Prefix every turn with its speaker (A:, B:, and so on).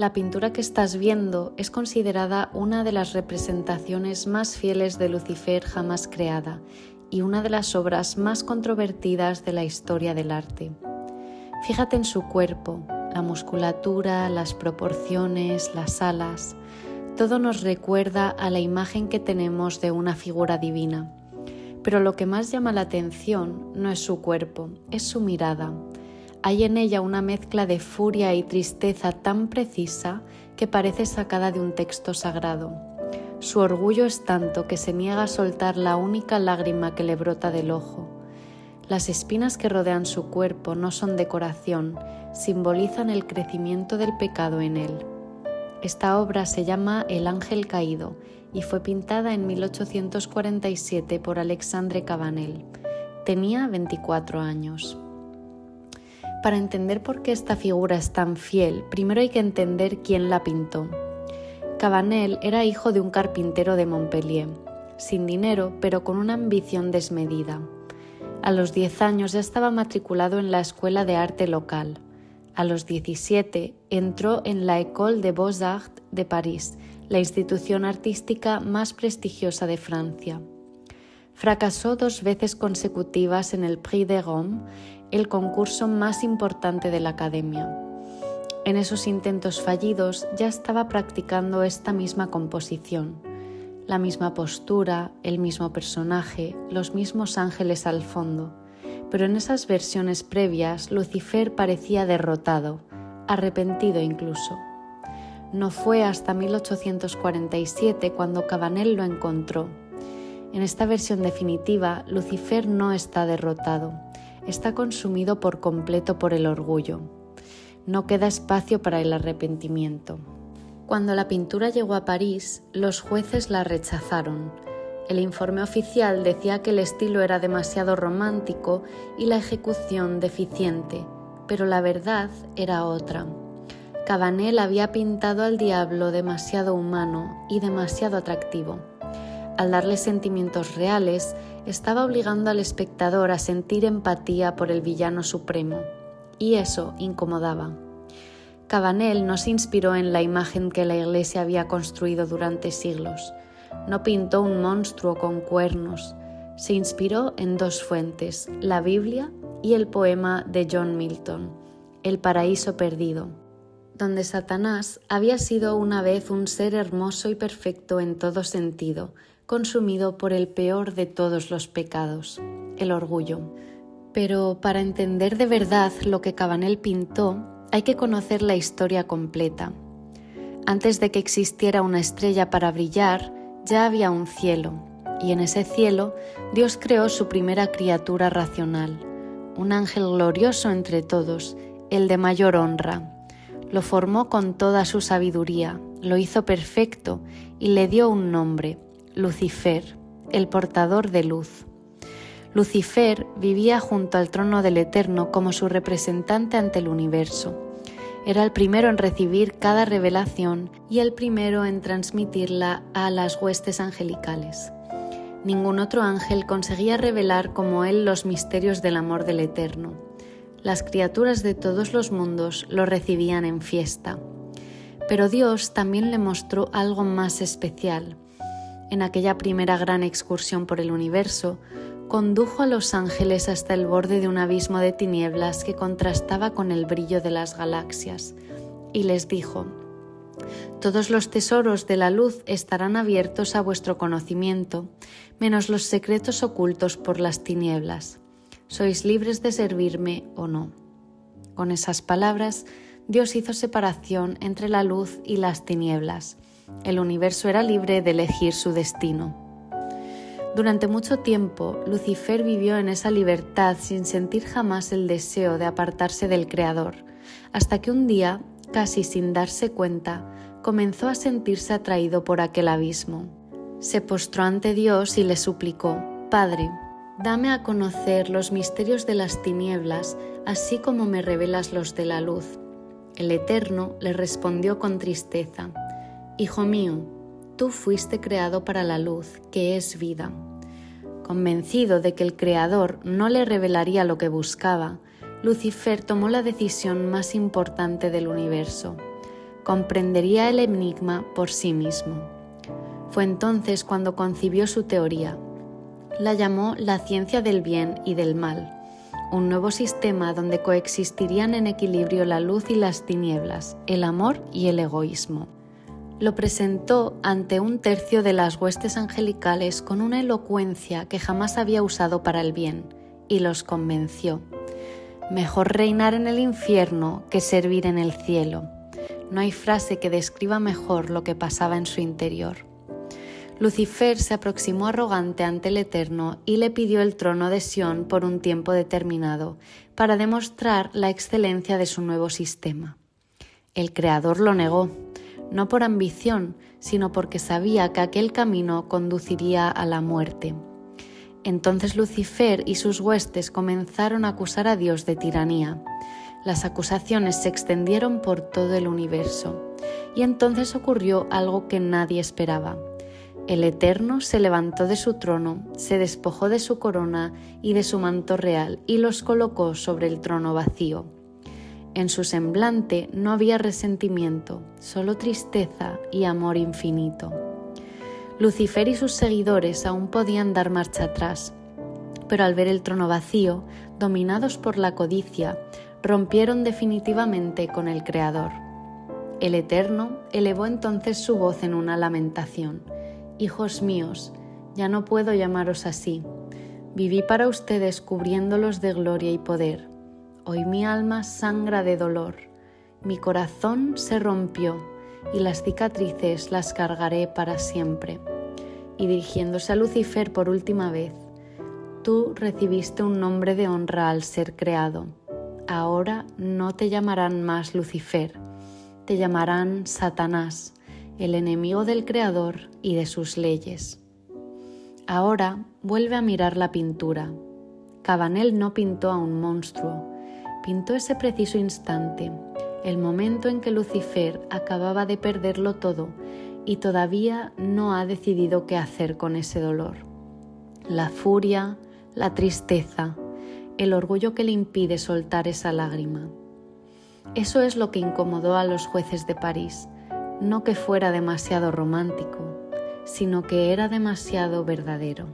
A: La pintura que estás viendo es considerada una de las representaciones más fieles de Lucifer jamás creada y una de las obras más controvertidas de la historia del arte. Fíjate en su cuerpo, la musculatura, las proporciones, las alas. Todo nos recuerda a la imagen que tenemos de una figura divina. Pero lo que más llama la atención no es su cuerpo, es su mirada. Hay en ella una mezcla de furia y tristeza tan precisa que parece sacada de un texto sagrado. Su orgullo es tanto que se niega a soltar la única lágrima que le brota del ojo. Las espinas que rodean su cuerpo no son decoración, simbolizan el crecimiento del pecado en él. Esta obra se llama El Ángel Caído y fue pintada en 1847 por Alexandre Cabanel. Tenía 24 años. Para entender por qué esta figura es tan fiel, primero hay que entender quién la pintó. Cabanel era hijo de un carpintero de Montpellier, sin dinero pero con una ambición desmedida. A los 10 años ya estaba matriculado en la escuela de arte local. A los 17 entró en la École des Beaux-Arts de París, la institución artística más prestigiosa de Francia. Fracasó 2 veces consecutivas en el Prix de Rome, el concurso más importante de la Academia. En esos intentos fallidos ya estaba practicando esta misma composición, la misma postura, el mismo personaje, los mismos ángeles al fondo, pero en esas versiones previas Lucifer parecía derrotado, arrepentido incluso. No fue hasta 1847 cuando Cabanel lo encontró. En esta versión definitiva, Lucifer no está derrotado. Está consumido por completo por el orgullo. No queda espacio para el arrepentimiento. Cuando la pintura llegó a París, los jueces la rechazaron. El informe oficial decía que el estilo era demasiado romántico y la ejecución deficiente, pero la verdad era otra. Cabanel había pintado al diablo demasiado humano y demasiado atractivo. Al darle sentimientos reales, estaba obligando al espectador a sentir empatía por el villano supremo, y eso incomodaba. Cabanel no se inspiró en la imagen que la Iglesia había construido durante siglos. No pintó un monstruo con cuernos. Se inspiró en 2 fuentes, la Biblia y el poema de John Milton, El paraíso perdido, donde Satanás había sido una vez un ser hermoso y perfecto en todo sentido, consumido por el peor de todos los pecados, el orgullo. Pero para entender de verdad lo que Cabanel pintó, hay que conocer la historia completa. Antes de que existiera una estrella para brillar, ya había un cielo, y en ese cielo Dios creó su primera criatura racional, un ángel glorioso entre todos, el de mayor honra. Lo formó con toda su sabiduría, lo hizo perfecto y le dio un nombre, Lucifer, el portador de luz. Lucifer vivía junto al trono del Eterno como su representante ante el universo. Era el primero en recibir cada revelación y el primero en transmitirla a las huestes angelicales. Ningún otro ángel conseguía revelar como él los misterios del amor del Eterno. Las criaturas de todos los mundos lo recibían en fiesta. Pero Dios también le mostró algo más especial. En aquella primera gran excursión por el universo, condujo a los ángeles hasta el borde de un abismo de tinieblas que contrastaba con el brillo de las galaxias, y les dijo: «Todos los tesoros de la luz estarán abiertos a vuestro conocimiento, menos los secretos ocultos por las tinieblas. Sois libres de servirme o no». Con esas palabras, Dios hizo separación entre la luz y las tinieblas. El universo era libre de elegir su destino. Durante mucho tiempo, Lucifer vivió en esa libertad sin sentir jamás el deseo de apartarse del Creador, hasta que un día, casi sin darse cuenta, comenzó a sentirse atraído por aquel abismo. Se postró ante Dios y le suplicó: «Padre, dame a conocer los misterios de las tinieblas, así como me revelas los de la luz». El Eterno le respondió con tristeza: «Hijo mío, tú fuiste creado para la luz, que es vida». Convencido de que el Creador no le revelaría lo que buscaba, Lucifer tomó la decisión más importante del universo. comprendería el enigma por sí mismo. Fue entonces cuando concibió su teoría. La llamó la ciencia del bien y del mal, un nuevo sistema donde coexistirían en equilibrio la luz y las tinieblas, el amor y el egoísmo. Lo presentó ante un tercio de las huestes angelicales con una elocuencia que jamás había usado para el bien, y los convenció. Mejor reinar en el infierno que servir en el cielo. No hay frase que describa mejor lo que pasaba en su interior. Lucifer se aproximó arrogante ante el Eterno y le pidió el trono de Sión por un tiempo determinado, para demostrar la excelencia de su nuevo sistema. El Creador lo negó, no por ambición, sino porque sabía que aquel camino conduciría a la muerte. Entonces Lucifer y sus huestes comenzaron a acusar a Dios de tiranía. Las acusaciones se extendieron por todo el universo, y entonces ocurrió algo que nadie esperaba. El Eterno se levantó de su trono, se despojó de su corona y de su manto real y los colocó sobre el trono vacío. En su semblante no había resentimiento, solo tristeza y amor infinito. Lucifer y sus seguidores aún podían dar marcha atrás, pero al ver el trono vacío, dominados por la codicia, rompieron definitivamente con el Creador. El Eterno elevó entonces su voz en una lamentación. Hijos míos, ya no puedo llamaros así. Viví para ustedes cubriéndolos de gloria y poder. Hoy mi alma sangra de dolor. Mi corazón se rompió y las cicatrices las cargaré para siempre. Y dirigiéndose a Lucifer por última vez, tú recibiste un nombre de honra al ser creado. Ahora no te llamarán más Lucifer, te llamarán Satanás, el enemigo del Creador y de sus leyes. Ahora vuelve a mirar la pintura. Cabanel no pintó a un monstruo, pintó ese preciso instante, el momento en que Lucifer acababa de perderlo todo y todavía no ha decidido qué hacer con ese dolor. La furia, la tristeza, el orgullo que le impide soltar esa lágrima. Eso es lo que incomodó a los jueces de París. No que fuera demasiado romántico, sino que era demasiado verdadero.